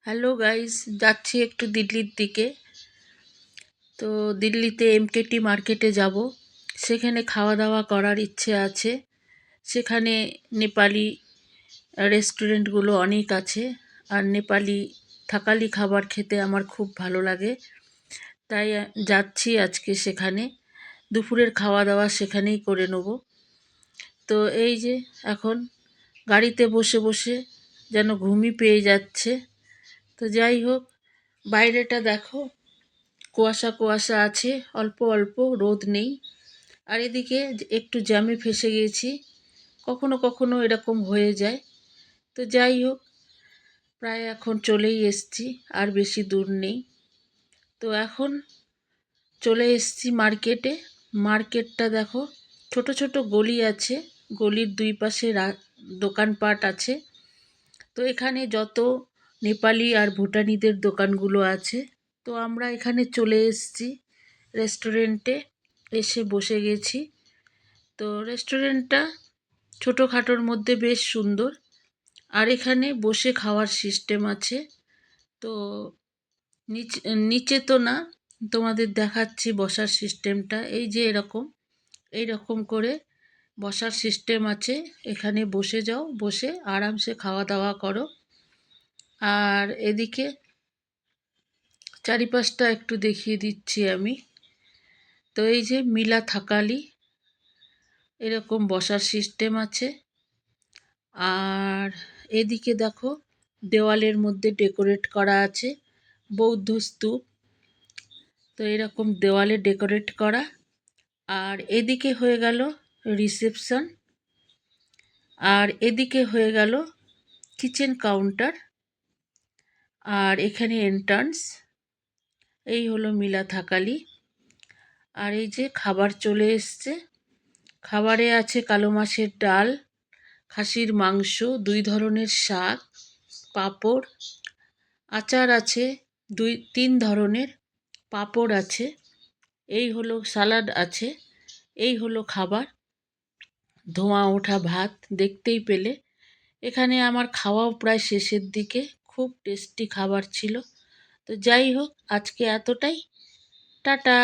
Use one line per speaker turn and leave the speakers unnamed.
Hello guys, যাচ্ছি একটু দিল্লির দিকে। তো দিল্লিতে এমকেটি মার্কেটে যাব। সেখানে খাওয়া দাওয়া করার ইচ্ছে আছে। সেখানে নেপালি রেস্টুরেন্টগুলো অনেক আছে, আর নেপালি থাকালি খাবার খেতে আমার খুব ভালো লাগে। তাই যাচ্ছি আজকে সেখানে। দুপুরের খাওয়া দাওয়া সেখানেই করে নেব। তো এই যে এখন গাড়িতে বসে বসে যেন ঘুমই পেয়ে যাচ্ছে। তো যাই হোক, বাইরেটা দেখো, কুয়াশা কুয়াশা আছে, অল্প অল্প, রোদ নেই। আর এদিকে একটু জ্যামে ফেসে গেছি। কখনো কখনো এরকম হয়ে যায়। তো যাই হোক, প্রায় এখন চলেই এসছি, আর বেশি দূর নেই। তো এখন চলে এসছি মার্কেটে। মার্কেটটা দেখো, ছোট ছোট গলি আছে, গলির দুই পাশে দোকানপাট আছে। তো এখানে যত নেপালি আর ভুটানিদের দোকানগুলো আছে। তো আমরা এখানে চলে এসেছি রেস্টুরেন্টে, এসে বসে গেছি। তো রেস্টুরেন্টটা ছোটোখাটোর মধ্যে বেশ সুন্দর। আর এখানে বসে খাওয়ার সিস্টেম আছে। তো নিচে নিচে তো না, তোমাদের দেখাচ্ছি বসার সিস্টেমটা। এই যে এরকম এইরকম করে বসার সিস্টেম আছে। এখানে বসে যাও, বসে আরামসে খাওয়া দাওয়া করো। আর এদিকে চারিপাশটা একটু দেখিয়ে দিচ্ছি আমি। তো এই যে মিলা থাকালি, এরকম বসার সিস্টেম আছে। আর এদিকে দেখো, দেওয়ালের মধ্যে ডেকোরেট করা আছে বৌদ্ধ স্তূপ। তো এরকম দেওয়ালে ডেকোরেট করা। আর এদিকে হয়ে গেল রিসেপশন, আর এদিকে হয়ে গেল কিচেন কাউন্টার, আর এখানে এন্ট্রান্স। এই হলো মিলা থাকালি। আর এই যে খাবার চলে এসছে। খাবারে আছে কালো মাছের ডাল, খাসির মাংস, 2 ধরনের শাক, পাঁপড়, আচার আছে 2-3 ধরনের, পাঁপড় আছে, এই হলো সালাড আছে। এই হলো খাবার। ধোঁয়া ওঠা ভাত দেখতেই পেলে। এখানে আমার খাওয়াও প্রায় শেষের দিকে। খুব টেস্টি খাবার ছিল। তো যাই হোক, আজকে এতটাই। টাটা।